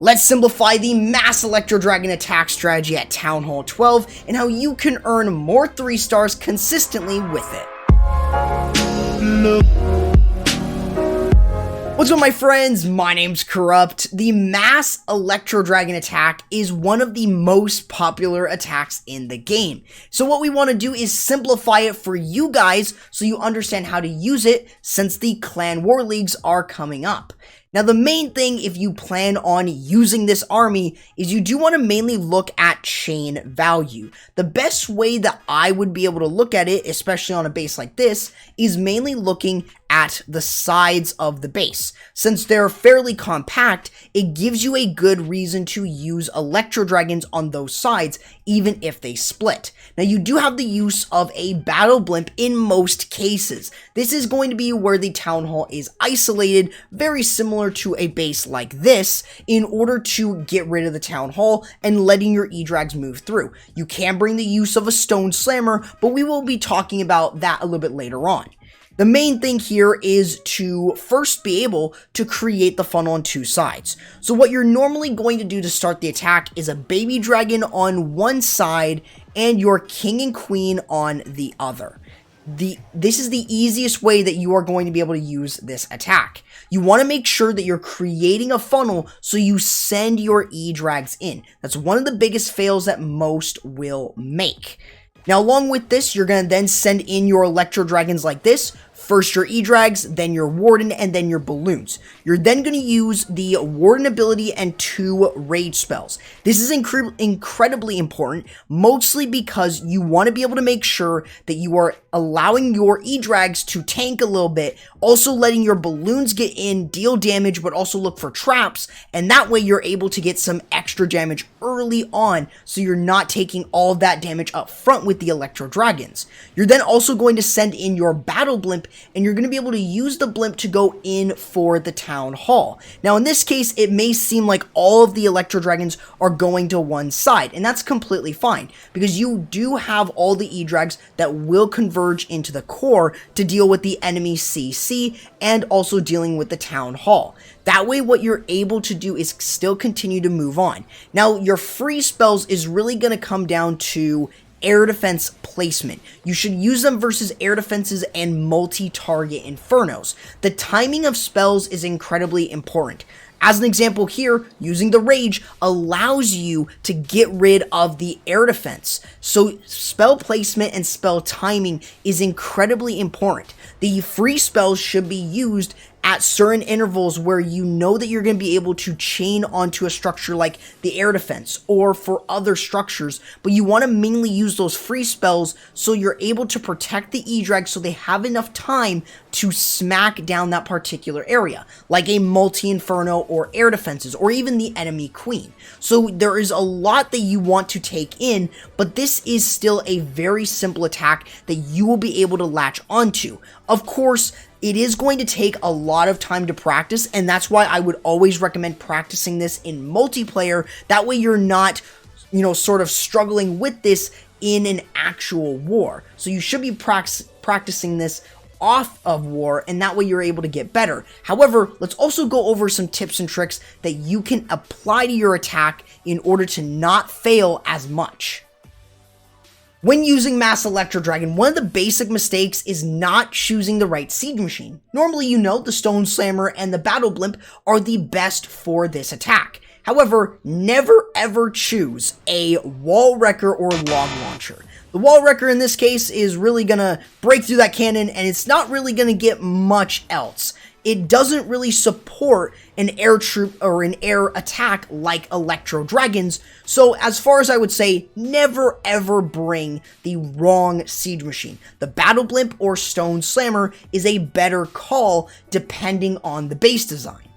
Let's simplify the Mass Electro Dragon Attack Strategy at Town Hall 12 and how you can earn more 3 stars consistently with it. What's up, my friends? My name's Corrupt. The Mass Electro Dragon Attack is one of the most popular attacks in the game. So what we want to do is simplify it for you guys so you understand how to use it since the Clan War Leagues are coming up. Now, the main thing if you plan on using this army is you do want to mainly look at chain value. The best way that I would be able to look at it, especially on a base like this, is mainly looking at the sides of the base. Since they're fairly compact, it gives you a good reason to use Electro Dragons on those sides, even if they split. Now, you do have the use of a Battle Blimp in most cases. This is going to be where the Town Hall is isolated, very similar to a base like this, in order to get rid of the Town Hall and letting your Edrags move through. You can bring the use of a Stone Slammer, but we will be talking about that a little bit later on. The main thing here is to first be able to create the funnel on 2 sides. So what you're normally going to do to start the attack is a baby dragon on one side and your king and queen on the other. This is the easiest way that you are going to be able to use this attack. You want to make sure that you're creating a funnel so you send your Edrags in. That's one of the biggest fails that most will make. Now, along with this, you're going to then send in your Electro Dragons like this. First your Edrags, then your Warden, and then your Balloons. You're then going to use the Warden ability and 2 rage spells. This is incredibly important, mostly because you want to be able to make sure that you are allowing your Edrags to tank a little bit, also letting your Balloons get in, deal damage, but also look for traps, and that way you're able to get some extra damage early on, so you're not taking all that damage up front with the Electro Dragons. You're then also going to send in your Battle Blimp, and you're going to be able to use the Blimp to go in for the Town Hall. Now, in this case, it may seem like all of the Electro Dragons are going to one side, and that's completely fine, because you do have all the Edrags that will converge into the core to deal with the enemy CC, and also dealing with the Town Hall. That way, what you're able to do is still continue to move on. Now, your free spells is really going to come down to air defense placement. You should use them versus air defenses and multi-target infernos. The timing of spells is incredibly important. As an example here, using the Rage allows you to get rid of the air defense. So spell placement and spell timing is incredibly important. The free spells should be used at certain intervals where you know that you're going to be able to chain onto a structure like the air defense or for other structures, but you want to mainly use those free spells so you're able to protect the Edrag so they have enough time to smack down that particular area, like a multi-inferno or air defenses or even the enemy queen. So there is a lot that you want to take in, but this is still a very simple attack that you will be able to latch onto. Of course, it is going to take a lot of time to practice, and that's why I would always recommend practicing this in multiplayer. That way you're not, sort of struggling with this in an actual war. So you should be practicing this off of war, and that way you're able to get better. However, let's also go over some tips and tricks that you can apply to your attack in order to not fail as much. When using Mass Electro Dragon, one of the basic mistakes is not choosing the right siege machine. Normally, the Stone Slammer and the Battle Blimp are the best for this attack. However, never ever choose a Wall Wrecker or Log Launcher. The Wall Wrecker in this case is really gonna break through that cannon, and it's not really gonna get much else. It doesn't really support an air troop or an air attack like Electro Dragons, so as far as I would say, never ever bring the wrong siege machine. The Battle Blimp or Stone Slammer is a better call depending on the base design.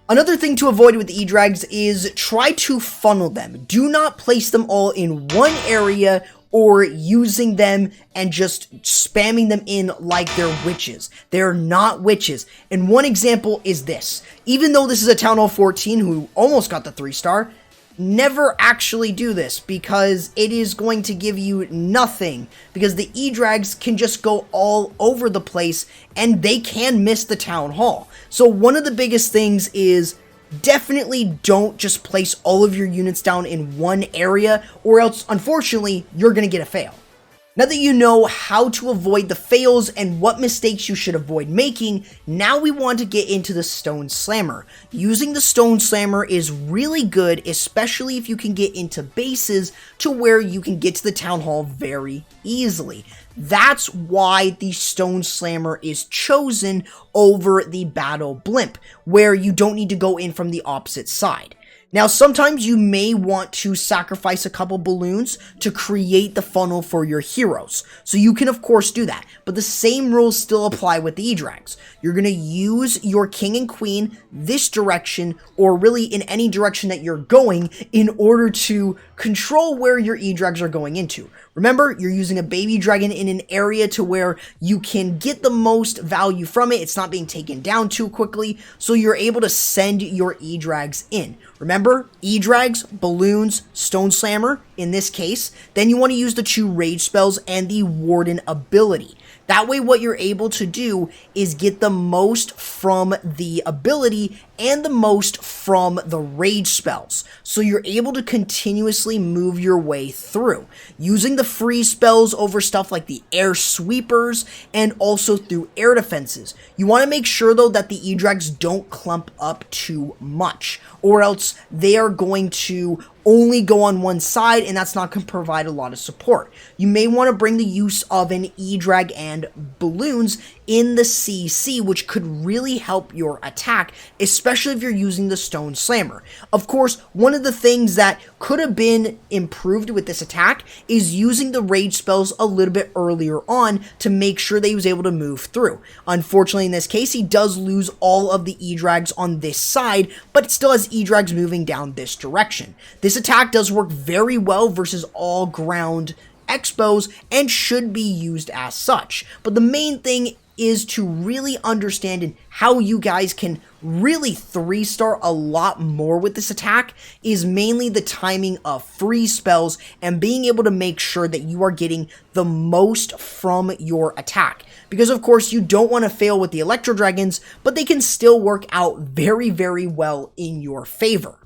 Another thing to avoid with Edrags is try to funnel them. Do not place them all in one area or using them and just spamming them in like they're witches. They're not witches. And one example is this. Even though this is a Town Hall 14 who almost got the 3-star, never actually do this because it is going to give you nothing, because the Edrags can just go all over the place and they can miss the Town Hall. So one of the biggest things is definitely don't just place all of your units down in one area, or else, unfortunately, you're going to get a fail. Now that you know how to avoid the fails and what mistakes you should avoid making, now we want to get into the Stone Slammer. Using the Stone Slammer is really good, especially if you can get into bases to where you can get to the Town Hall very easily. That's why the Stone Slammer is chosen over the Battle Blimp, where you don't need to go in from the opposite side. Now, sometimes you may want to sacrifice a couple balloons to create the funnel for your heroes. So you can, of course, do that. But the same rules still apply with the Edrags. You're going to use your king and queen this direction, or really in any direction that you're going, in order to control where your Edrags are going into. Remember, you're using a baby dragon in an area to where you can get the most value from it. It's not being taken down too quickly, so you're able to send your Edrags in. Remember, Edrags, balloons, Stone Slammer in this case. Then you want to use the 2 rage spells and the Warden ability. That way what you're able to do is get the most from the ability and the most from the rage spells. So you're able to continuously move your way through, using the freeze spells over stuff like the air sweepers and also through air defenses. You want to make sure though that the Edrags don't clump up too much, or else they are going to only go on one side, and that's not going to provide a lot of support. You may want to bring the use of an Edrag and balloons in the CC, which could really help your attack, especially if you're using the Stone Slammer. Of course, one of the things that could have been improved with this attack is using the rage spells a little bit earlier on to make sure that he was able to move through. Unfortunately, in this case, he does lose all of the Edrags on this side, but it still has Edrags moving down this direction. This attack does work very well versus all ground expos and should be used as such. But the main thing is to really understand how you guys can really 3-star a lot more with this attack is mainly the timing of free spells and being able to make sure that you are getting the most from your attack. Because of course you don't want to fail with the Electro Dragons, but they can still work out very, very well in your favor.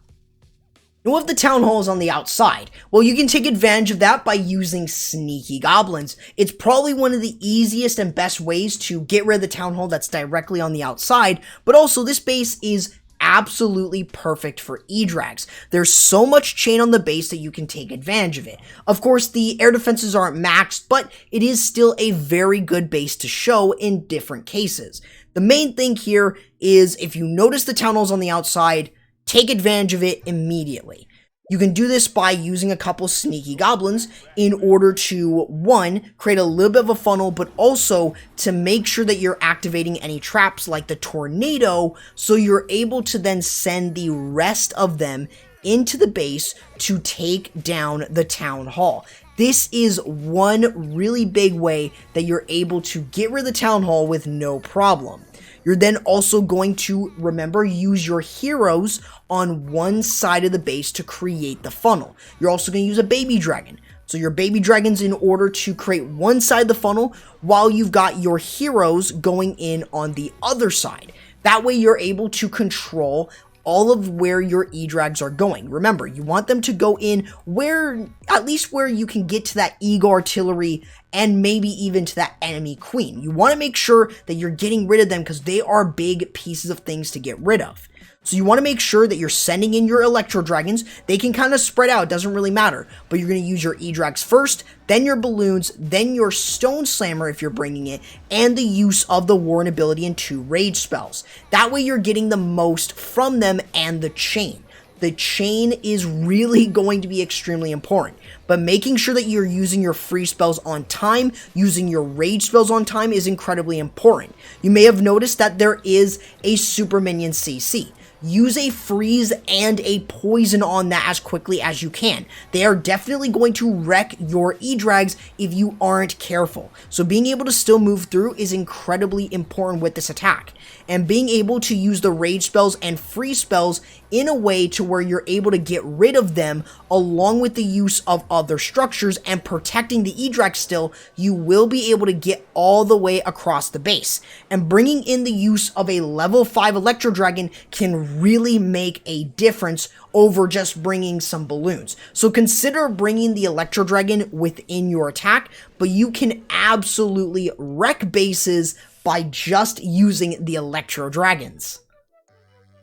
Now, with the Town Halls on the outside, well, you can take advantage of that by using Sneaky Goblins. It's probably one of the easiest and best ways to get rid of the Town Hall that's directly on the outside, but also this base is absolutely perfect for Edrags. There's so much chain on the base that you can take advantage of it. Of course, the air defenses aren't maxed, but it is still a very good base to show in different cases. The main thing here is if you notice the Town Halls on the outside, take advantage of it immediately. You can do this by using a couple Sneaky Goblins in order to, 1, create a little bit of a funnel, but also to make sure that you're activating any traps like the Tornado, so you're able to then send the rest of them into the base to take down the Town Hall. This is one really big way that you're able to get rid of the Town Hall with no problem. You're then also going to, remember, use your heroes on one side of the base to create the funnel. You're also going to use a baby dragon. So your baby dragons in order to create one side of the funnel while you've got your heroes going in on the other side. That way you're able to control all of where your Edrags are going. Remember, you want them to go in where, at least where you can get to that Eagle Artillery and maybe even to that enemy queen. You want to make sure that you're getting rid of them because they are big pieces of things to get rid of. So you want to make sure that you're sending in your Electro Dragons. They can kind of spread out, it doesn't really matter. But you're going to use your Edrags first, then your balloons, then your Stone Slammer if you're bringing it, and the use of the Warren ability and 2 rage spells. That way you're getting the most from them and the chain. The chain is really going to be extremely important, but making sure that you're using your free spells on time, using your rage spells on time is incredibly important. You may have noticed that there is a super minion CC. Use a freeze and a poison on that as quickly as you can. They are definitely going to wreck your Edrags if you aren't careful. So being able to still move through is incredibly important with this attack. And being able to use the rage spells and free spells in a way to where you're able to get rid of them along with the use of other structures and protecting the Edrags still, you will be able to get all the way across the base. And bringing in the use of a level 5 Electro Dragon can really make a difference over just bringing some balloons. So consider bringing the Electro Dragon within your attack, but you can absolutely wreck bases by just using the Electro Dragons.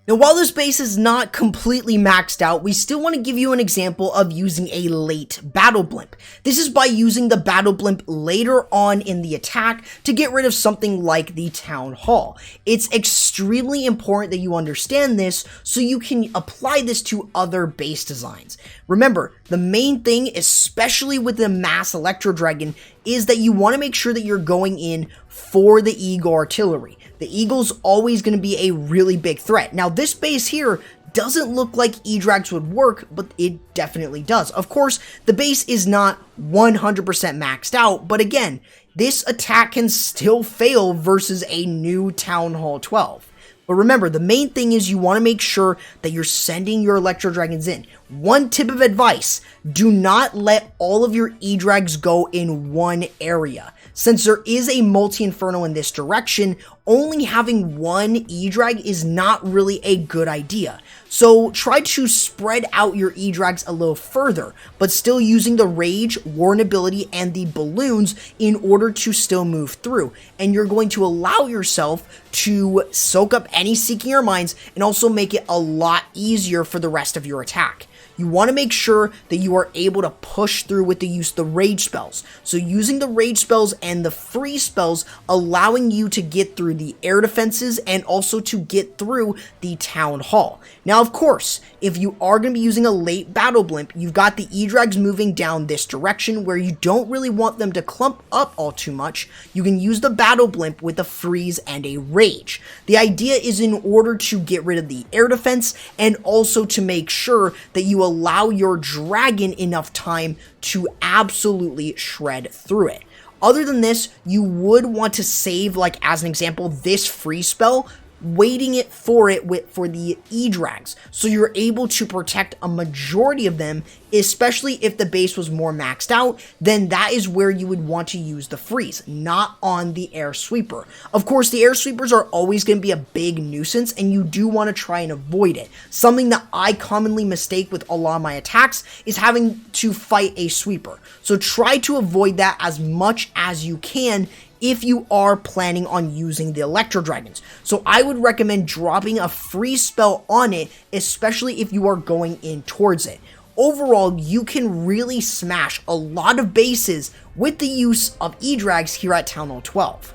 Now, while this base is not completely maxed out, we still want to give you an example of using a late battle blimp. This is by using the battle blimp later on in the attack to get rid of something like the town hall. It's extremely important that you understand this so you can apply this to other base designs. Remember, the main thing, especially with the mass Electro Dragon, is that you want to make sure that you're going in for the Eagle Artillery. The Eagle's always going to be a really big threat. Now, this base here doesn't look like Edrags would work, but it definitely does. Of course, the base is not 100% maxed out, but again, this attack can still fail versus a new Town Hall 12. But remember, the main thing is you want to make sure that you're sending your Electro Dragons in. One tip of advice, do not let all of your Edrags go in one area. Since there is a multi-inferno in this direction, only having one Edrag is not really a good idea. So try to spread out your Edrags a little further, but still using the Rage, Warren ability, and the balloons in order to still move through. And you're going to allow yourself to soak up any Seeking Your Minds and also make it a lot easier for the rest of your attack. You want to make sure that you are able to push through with the use of the rage spells. So using the rage spells and the free spells, allowing you to get through the air defenses and also to get through the town hall. Now, of course, if you are going to be using a late battle blimp, you've got the Edrags moving down this direction where you don't really want them to clump up all too much. You can use the battle blimp with a freeze and a rage. The idea is in order to get rid of the air defense and also to make sure that you allow your dragon enough time to absolutely shred through it. Other than this, you would want to save, like as an example, this free spell, waiting it for the Edrags, so you're able to protect a majority of them, especially if the base was more maxed out. Then that is where you would want to use the freeze, not on the air sweeper. Of course, the air sweepers are always going to be a big nuisance, and you do want to try and avoid it. Something that I commonly mistake with a lot of my attacks is having to fight a sweeper. So try to avoid that as much as you can if you are planning on using the Electro Dragons. So I would recommend dropping a free spell on it, especially if you are going in towards it. Overall, you can really smash a lot of bases with the use of Edrags here at Town Hall 12.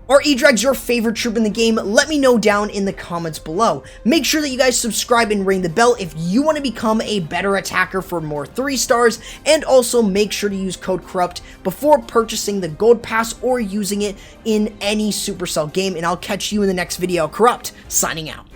Are Edrags your favorite troop in the game? Let me know down in the comments below. Make sure that you guys subscribe and ring the bell if you want to become a better attacker for more 3 stars, and also make sure to use code Corrupt before purchasing the Gold Pass or using it in any Supercell game, and I'll catch you in the next video. Corrupt, signing out.